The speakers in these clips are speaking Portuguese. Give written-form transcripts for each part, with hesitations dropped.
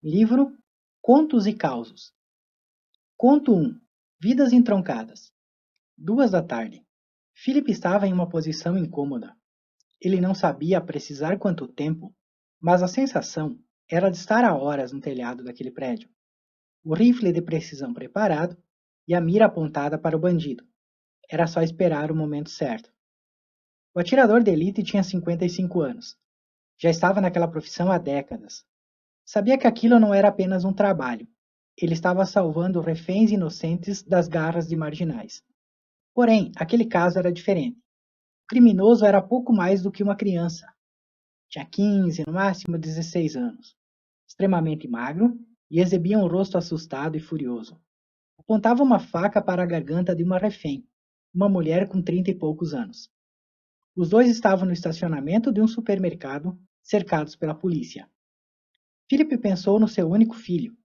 Livro Contos e Causos. Conto 1. Vidas entroncadas. 2 da tarde. Philip estava em uma posição incômoda. Ele não sabia precisar quanto tempo, mas a sensação era de estar há horas no telhado daquele prédio. O rifle de precisão preparado e a mira apontada para o bandido. Era só esperar o momento certo. O atirador de elite tinha 55 anos. Já estava naquela profissão há décadas. Sabia que aquilo não era apenas um trabalho. Ele estava salvando reféns inocentes das garras de marginais. Porém, aquele caso era diferente. O criminoso era pouco mais do que uma criança. Tinha 15, no máximo 16 anos. Extremamente magro e exibia um rosto assustado e furioso. Apontava uma faca para a garganta de uma refém, uma mulher com 30 e poucos anos. Os dois estavam no estacionamento de um supermercado, cercados pela polícia. Philip pensou no seu único filho,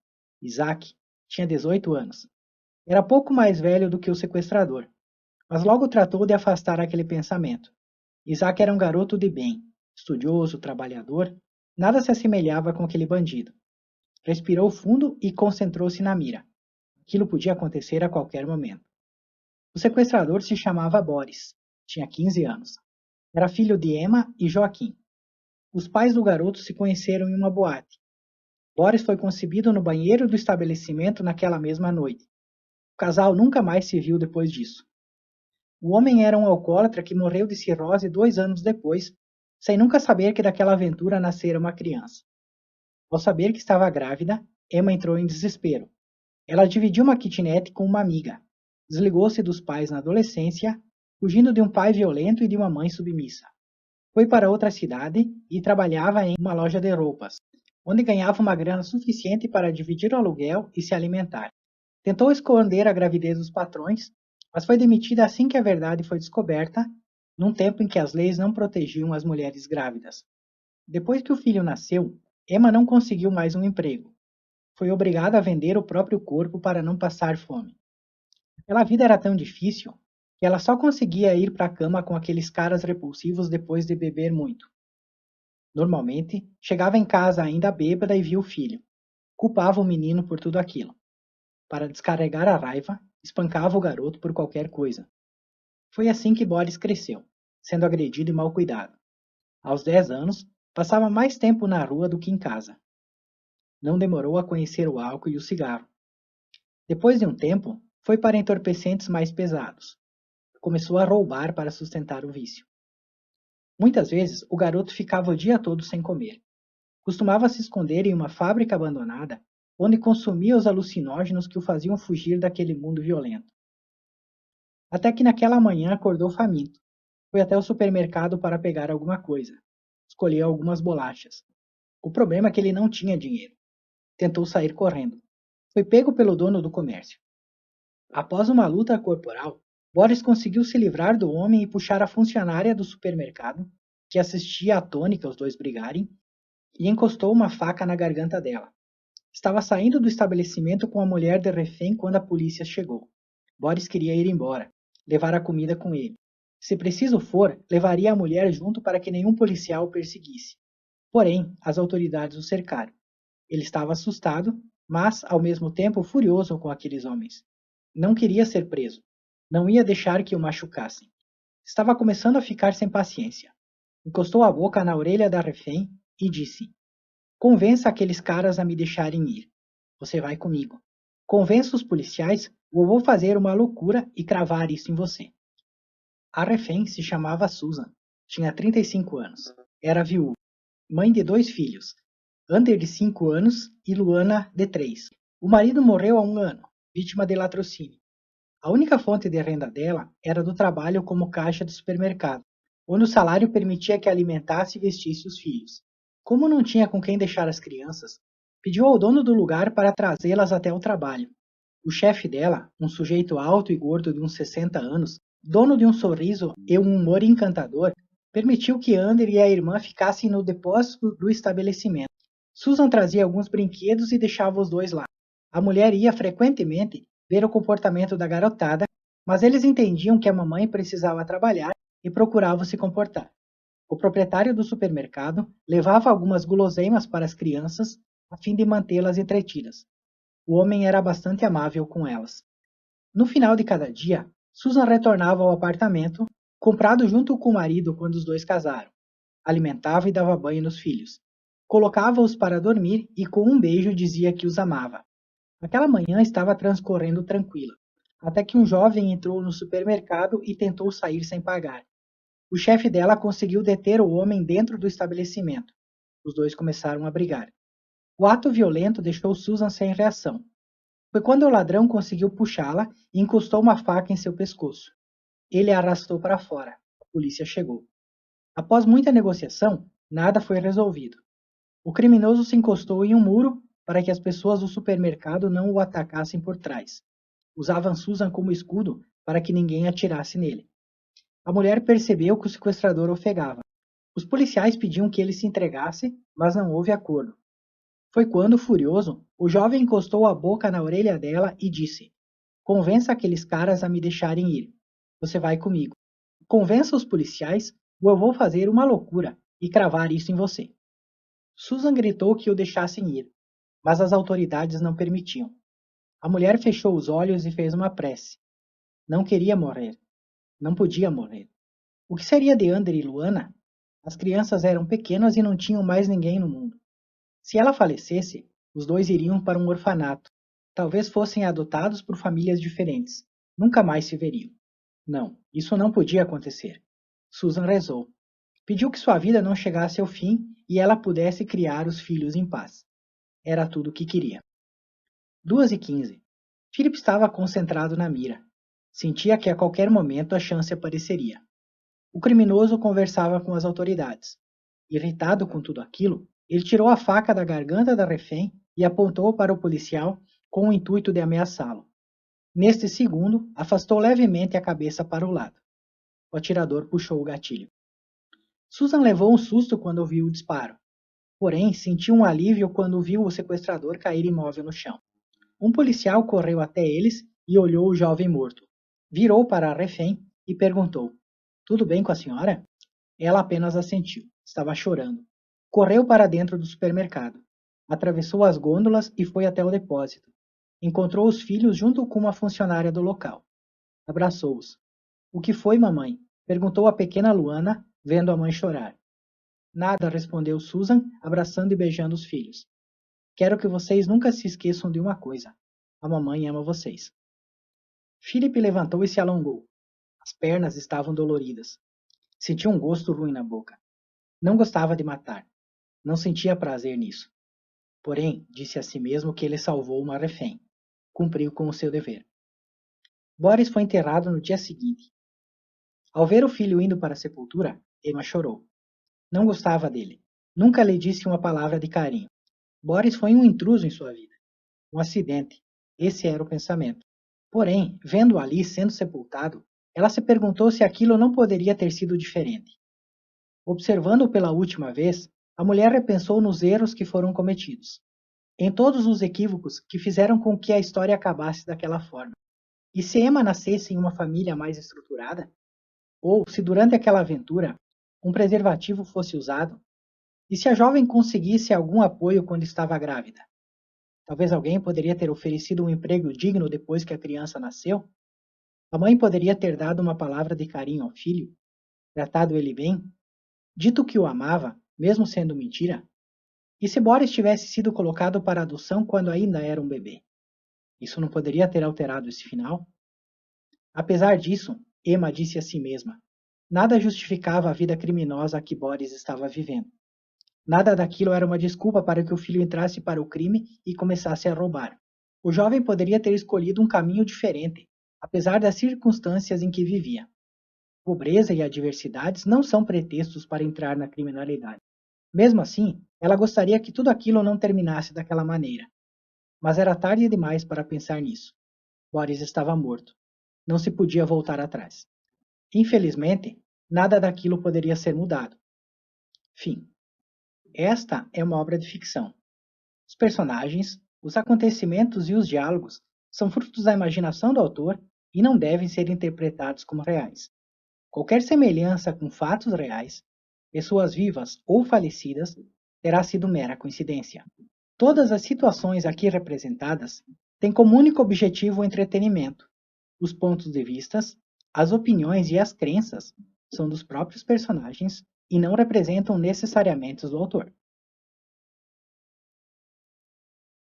Isaac. Tinha 18 anos. Era pouco mais velho do que o sequestrador, mas logo tratou de afastar aquele pensamento. Isaac era um garoto de bem, estudioso, trabalhador, nada se assemelhava com aquele bandido. Respirou fundo e concentrou-se na mira. Aquilo podia acontecer a qualquer momento. O sequestrador se chamava Boris. Tinha 15 anos. Era filho de Emma e Joaquim. Os pais do garoto se conheceram em uma boate. Boris foi concebido no banheiro do estabelecimento naquela mesma noite. O casal nunca mais se viu depois disso. O homem era um alcoólatra que morreu de cirrose 2 anos depois, sem nunca saber que daquela aventura nascera uma criança. Ao saber que estava grávida, Emma entrou em desespero. Ela dividiu uma kitnet com uma amiga. Desligou-se dos pais na adolescência, fugindo de um pai violento e de uma mãe submissa. Foi para outra cidade e trabalhava em uma loja de roupas, onde ganhava uma grana suficiente para dividir o aluguel e se alimentar. Tentou esconder a gravidez dos patrões, mas foi demitida assim que a verdade foi descoberta, num tempo em que as leis não protegiam as mulheres grávidas. Depois que o filho nasceu, Emma não conseguiu mais um emprego. Foi obrigada a vender o próprio corpo para não passar fome. Aquela vida era tão difícil que ela só conseguia ir para a cama com aqueles caras repulsivos depois de beber muito. Normalmente, chegava em casa ainda bêbada e via o filho. Culpava o menino por tudo aquilo. Para descarregar a raiva, espancava o garoto por qualquer coisa. Foi assim que Boris cresceu, sendo agredido e mal cuidado. Aos 10 anos, passava mais tempo na rua do que em casa. Não demorou a conhecer o álcool e o cigarro. Depois de um tempo, foi para entorpecentes mais pesados. Começou a roubar para sustentar o vício. Muitas vezes, o garoto ficava o dia todo sem comer. Costumava se esconder em uma fábrica abandonada, onde consumia os alucinógenos que o faziam fugir daquele mundo violento. Até que naquela manhã acordou faminto. Foi até o supermercado para pegar alguma coisa. Escolheu algumas bolachas. O problema é que ele não tinha dinheiro. Tentou sair correndo. Foi pego pelo dono do comércio. Após uma luta corporal, Boris conseguiu se livrar do homem e puxar a funcionária do supermercado, que assistia atônita aos dois brigarem, e encostou uma faca na garganta dela. Estava saindo do estabelecimento com a mulher de refém quando a polícia chegou. Boris queria ir embora, levar a comida com ele. Se preciso for, levaria a mulher junto para que nenhum policial o perseguisse. Porém, as autoridades o cercaram. Ele estava assustado, mas, ao mesmo tempo, furioso com aqueles homens. Não queria ser preso. Não ia deixar que o machucassem. Estava começando a ficar sem paciência. Encostou a boca na orelha da refém e disse: "Convença aqueles caras a me deixarem ir. Você vai comigo. Convença os policiais ou eu vou fazer uma loucura e cravar isso em você." A refém se chamava Susan. Tinha 35 anos. Era viúva. Mãe de 2 filhos. Ander, de 5 anos, e Luana, de 3. O marido morreu há 1 ano, vítima de latrocínio. A única fonte de renda dela era do trabalho como caixa de supermercado, onde o salário permitia que alimentasse e vestisse os filhos. Como não tinha com quem deixar as crianças, pediu ao dono do lugar para trazê-las até o trabalho. O chefe dela, um sujeito alto e gordo de uns 60 anos, dono de um sorriso e um humor encantador, permitiu que Ander e a irmã ficassem no depósito do estabelecimento. Susan trazia alguns brinquedos e deixava os dois lá. A mulher ia frequentemente ver o comportamento da garotada, mas eles entendiam que a mamãe precisava trabalhar e procuravam se comportar. O proprietário do supermercado levava algumas guloseimas para as crianças a fim de mantê-las entretidas. O homem era bastante amável com elas. No final de cada dia, Susan retornava ao apartamento, comprado junto com o marido quando os dois casaram. Alimentava e dava banho nos filhos. Colocava-os para dormir e com um beijo dizia que os amava. Aquela manhã estava transcorrendo tranquila, até que um jovem entrou no supermercado e tentou sair sem pagar. O chefe dela conseguiu deter o homem dentro do estabelecimento. Os dois começaram a brigar. O ato violento deixou Susan sem reação. Foi quando o ladrão conseguiu puxá-la e encostou uma faca em seu pescoço. Ele a arrastou para fora. A polícia chegou. Após muita negociação, nada foi resolvido. O criminoso se encostou em um muro para que as pessoas do supermercado não o atacassem por trás. Usavam Susan como escudo para que ninguém atirasse nele. A mulher percebeu que o sequestrador ofegava. Os policiais pediam que ele se entregasse, mas não houve acordo. Foi quando, furioso, o jovem encostou a boca na orelha dela e disse: "Convença aqueles caras a me deixarem ir. Você vai comigo. Convença os policiais ou eu vou fazer uma loucura e cravar isso em você." Susan gritou que o deixassem ir, mas as autoridades não permitiam. A mulher fechou os olhos e fez uma prece. Não queria morrer. Não podia morrer. O que seria de Ander e Luana? As crianças eram pequenas e não tinham mais ninguém no mundo. Se ela falecesse, os dois iriam para um orfanato. Talvez fossem adotados por famílias diferentes. Nunca mais se veriam. Não, isso não podia acontecer. Susan rezou. Pediu que sua vida não chegasse ao fim e ela pudesse criar os filhos em paz. Era tudo o que queria. 2h15. Philip estava concentrado na mira. Sentia que a qualquer momento a chance apareceria. O criminoso conversava com as autoridades. Irritado com tudo aquilo, ele tirou a faca da garganta da refém e apontou para o policial com o intuito de ameaçá-lo. Neste segundo, afastou levemente a cabeça para o lado. O atirador puxou o gatilho. Susan levou um susto quando ouviu o disparo. Porém, sentiu um alívio quando viu o sequestrador cair imóvel no chão. Um policial correu até eles e olhou o jovem morto. Virou para a refém e perguntou: "Tudo bem com a senhora?" Ela apenas assentiu. Estava chorando. Correu para dentro do supermercado. Atravessou as gôndolas e foi até o depósito. Encontrou os filhos junto com uma funcionária do local. Abraçou-os. "O que foi, mamãe?" perguntou a pequena Luana, vendo a mãe chorar. "Nada", respondeu Susan, abraçando e beijando os filhos. "Quero que vocês nunca se esqueçam de uma coisa. A mamãe ama vocês." Philip levantou e se alongou. As pernas estavam doloridas. Sentia um gosto ruim na boca. Não gostava de matar. Não sentia prazer nisso. Porém, disse a si mesmo que ele salvou uma refém. Cumpriu com o seu dever. Boris foi enterrado no dia seguinte. Ao ver o filho indo para a sepultura, Emma chorou. Não gostava dele. Nunca lhe disse uma palavra de carinho. Boris foi um intruso em sua vida. Um acidente. Esse era o pensamento. Porém, vendo-o ali sendo sepultado, ela se perguntou se aquilo não poderia ter sido diferente. Observando-o pela última vez, a mulher repensou nos erros que foram cometidos. Em todos os equívocos que fizeram com que a história acabasse daquela forma. E se Emma nascesse em uma família mais estruturada? Ou se durante aquela aventura um preservativo fosse usado? E se a jovem conseguisse algum apoio quando estava grávida? Talvez alguém poderia ter oferecido um emprego digno depois que a criança nasceu? A mãe poderia ter dado uma palavra de carinho ao filho? Tratado ele bem? Dito que o amava, mesmo sendo mentira? E se Boris tivesse sido colocado para adoção quando ainda era um bebê? Isso não poderia ter alterado esse final? Apesar disso, Emma disse a si mesma: nada justificava a vida criminosa que Boris estava vivendo. Nada daquilo era uma desculpa para que o filho entrasse para o crime e começasse a roubar. O jovem poderia ter escolhido um caminho diferente, apesar das circunstâncias em que vivia. Pobreza e adversidades não são pretextos para entrar na criminalidade. Mesmo assim, ela gostaria que tudo aquilo não terminasse daquela maneira. Mas era tarde demais para pensar nisso. Boris estava morto. Não se podia voltar atrás. Infelizmente, nada daquilo poderia ser mudado. Fim. Esta é uma obra de ficção. Os personagens, os acontecimentos e os diálogos são frutos da imaginação do autor e não devem ser interpretados como reais. Qualquer semelhança com fatos reais, pessoas vivas ou falecidas, terá sido mera coincidência. Todas as situações aqui representadas têm como único objetivo o entretenimento. Os pontos de vista, as opiniões e as crenças são dos próprios personagens e não representam necessariamente os do autor.